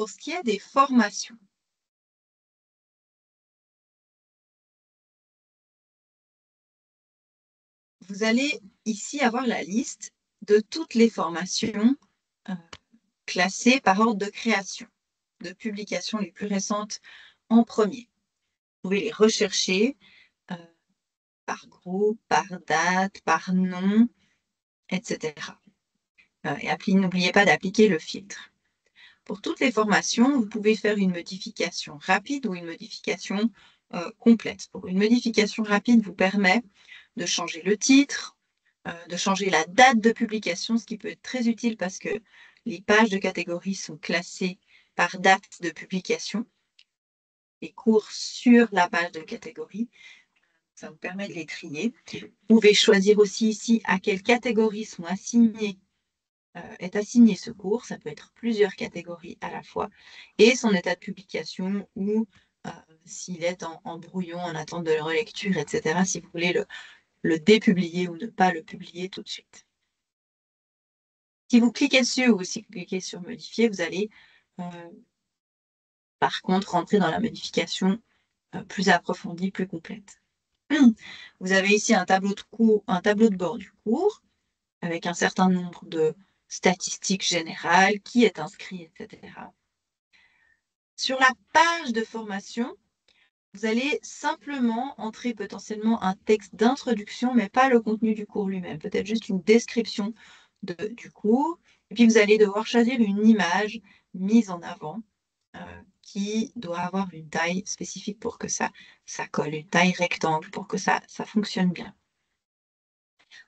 Pour ce qui est des formations, vous allez ici avoir la liste de toutes les formations classées par ordre de création, de publication les plus récentes en premier. Vous pouvez les rechercher par groupe, par date, par nom, etc. Et n'oubliez pas d'appliquer le filtre. Pour toutes les formations, vous pouvez faire une modification rapide ou une modification complète. Pour une modification rapide vous permet de changer le titre, de changer la date de publication, ce qui peut être très utile parce que les pages de catégorie sont classées par date de publication. Les cours sur la page de catégorie, ça vous permet de les trier. Vous pouvez choisir aussi ici à quelle catégorie est assigné ce cours. Ça peut être plusieurs catégories à la fois. Et son état de publication ou s'il est en brouillon, en attente de relecture, etc. Si vous voulez le dépublier ou ne pas le publier tout de suite. Si vous cliquez dessus ou si vous cliquez sur modifier, vous allez par contre rentrer dans la modification plus approfondie, plus complète. Vous avez ici un tableau de bord du cours avec un certain nombre de statistiques générales, qui est inscrit, etc. Sur la page de formation, vous allez simplement entrer potentiellement un texte d'introduction, mais pas le contenu du cours lui-même, peut-être juste une description du cours. Et puis, vous allez devoir choisir une image mise en avant qui doit avoir une taille spécifique pour que ça colle, une taille rectangle pour que ça fonctionne bien.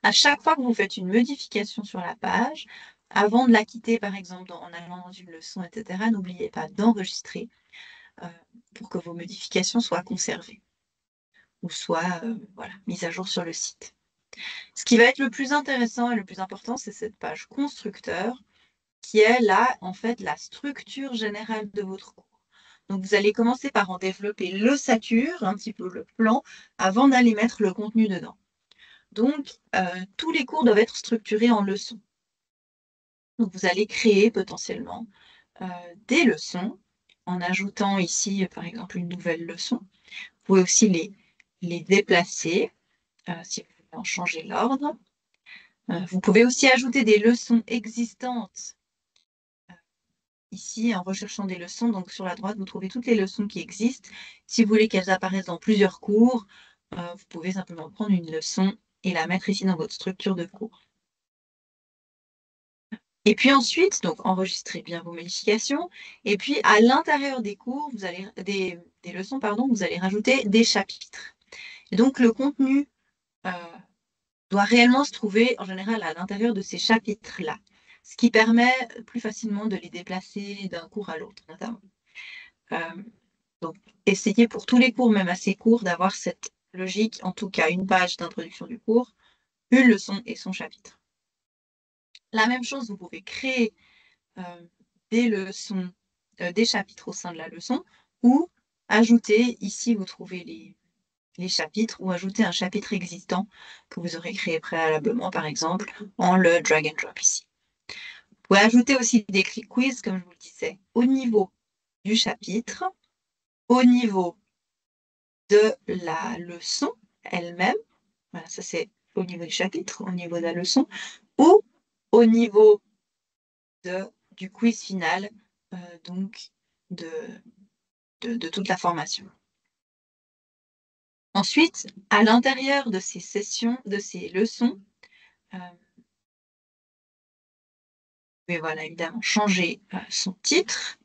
À chaque fois que vous faites une modification sur la page, avant de la quitter, par exemple, en allant dans une leçon, etc., n'oubliez pas d'enregistrer pour que vos modifications soient conservées ou soient mises à jour sur le site. Ce qui va être le plus intéressant et le plus important, c'est cette page constructeur qui est là, en fait, la structure générale de votre cours. Donc, vous allez commencer par en développer l'ossature, un petit peu le plan, avant d'aller mettre le contenu dedans. Donc, tous les cours doivent être structurés en leçons. Donc, vous allez créer potentiellement des leçons en ajoutant ici, par exemple, une nouvelle leçon. Vous pouvez aussi les déplacer si vous voulez en changer l'ordre. Vous pouvez aussi ajouter des leçons existantes ici en recherchant des leçons. Donc, sur la droite, vous trouvez toutes les leçons qui existent. Si vous voulez qu'elles apparaissent dans plusieurs cours, vous pouvez simplement prendre une leçon et la mettre ici dans votre structure de cours. Et puis ensuite, donc enregistrez bien vos modifications. Et puis à l'intérieur des cours, des leçons, vous allez rajouter des chapitres. Et donc le contenu doit réellement se trouver en général à l'intérieur de ces chapitres-là, ce qui permet plus facilement de les déplacer d'un cours à l'autre, notamment. Donc essayez pour tous les cours, même assez courts, d'avoir cette logique, en tout cas une page d'introduction du cours, une leçon et son chapitre. La même chose, vous pouvez créer des leçons, des chapitres au sein de la leçon, ou ajouter, ici vous trouvez les chapitres, ou ajouter un chapitre existant que vous aurez créé préalablement, par exemple, en le drag and drop ici. Vous pouvez ajouter aussi des quiz, comme je vous le disais, au niveau du chapitre, au niveau de la leçon elle-même, voilà, ça c'est au niveau du chapitre, au niveau de la leçon, ou au niveau du quiz final, donc de toute la formation. Ensuite, à l'intérieur de ces sessions, de ces leçons, vous pouvez voilà, évidemment changer son titre.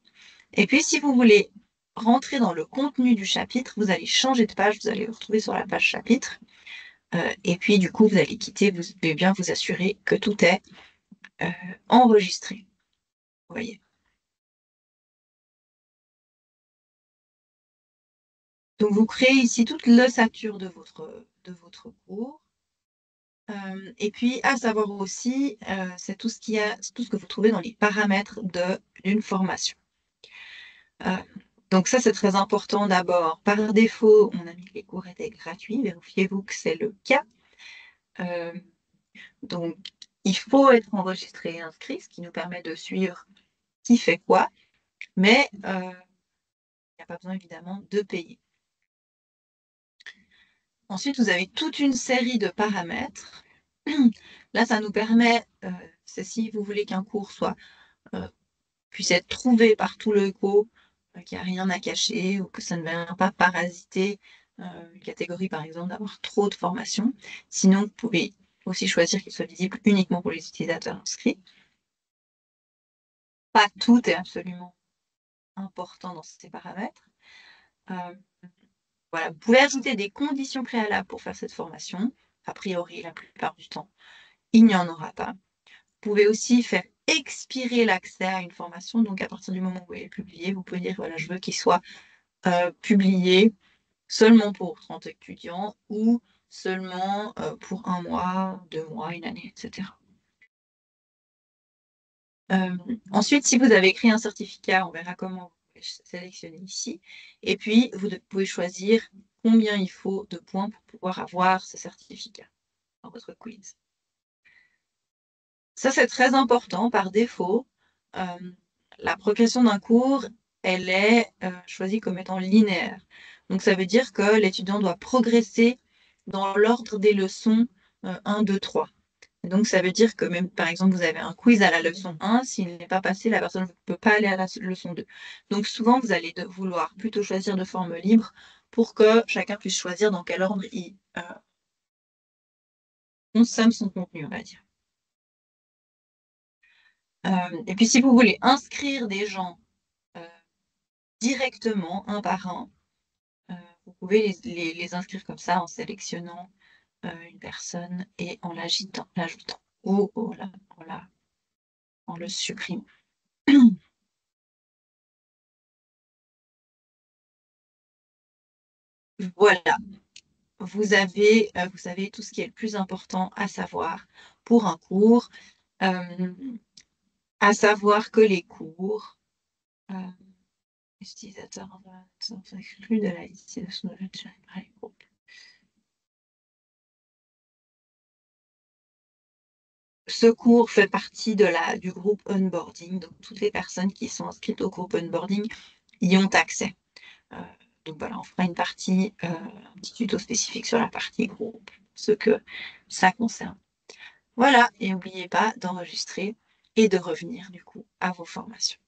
Et puis, si vous voulez rentrer dans le contenu du chapitre, vous allez changer de page, vous allez vous retrouver sur la page chapitre. Et puis, du coup, vous allez quitter, vous devez bien vous assurer que tout est enregistré. Vous voyez. Donc, vous créez ici toute l'ossature de votre cours. Et puis, à savoir aussi, c'est tout ce que vous trouvez dans les paramètres d'une formation. Donc ça, c'est très important d'abord. Par défaut, on a mis que les cours étaient gratuits. Vérifiez-vous que c'est le cas. Donc, il faut être enregistré et inscrit, ce qui nous permet de suivre qui fait quoi. mais il n'y a pas besoin évidemment de payer. Ensuite, vous avez toute une série de paramètres. Là, ça nous permet, c'est si vous voulez qu'un cours puisse être trouvé par tout le co, qu'il n'y a rien à cacher ou que ça ne vient pas parasiter une catégorie, par exemple, d'avoir trop de formations. Sinon, vous pouvez aussi choisir qu'il soit visible uniquement pour les utilisateurs inscrits. Pas tout est absolument important dans ces paramètres. Voilà, vous pouvez ajouter des conditions préalables pour faire cette formation. A priori, la plupart du temps, il n'y en aura pas. Vous pouvez aussi faire expirer l'accès à une formation. Donc, à partir du moment où elle est publiée, vous pouvez dire, voilà, je veux qu'il soit publié seulement pour 30 étudiants ou seulement pour 1 mois, 2 mois, 1 année, etc. Ensuite, si vous avez écrit un certificat, on verra comment vous pouvez sélectionner ici. Et puis, vous pouvez choisir combien il faut de points pour pouvoir avoir ce certificat dans votre quiz. Ça, c'est très important. Par défaut, la progression d'un cours, elle est choisie comme étant linéaire. Donc, ça veut dire que l'étudiant doit progresser dans l'ordre des leçons 1, 2, 3. Donc, ça veut dire que même, par exemple, vous avez un quiz à la leçon 1, s'il n'est pas passé, la personne ne peut pas aller à la leçon 2. Donc, souvent, vous allez vouloir plutôt choisir de forme libre pour que chacun puisse choisir dans quel ordre il consomme son contenu, on va dire. Et puis, si vous voulez inscrire des gens directement, un par un, vous pouvez les inscrire comme ça en sélectionnant une personne et en l'ajoutant ou en le supprimant. Voilà, vous savez tout ce qui est le plus important à savoir pour un cours, à savoir que les cours, utilisateurs sont exclus de la liste de son groupe. Ce cours fait partie du groupe onboarding, donc toutes les personnes qui sont inscrites au groupe onboarding y ont accès. Donc voilà, on fera un petit tuto spécifique sur la partie groupe, ce que ça concerne. Voilà, et n'oubliez pas d'enregistrer et de revenir du coup à vos formations.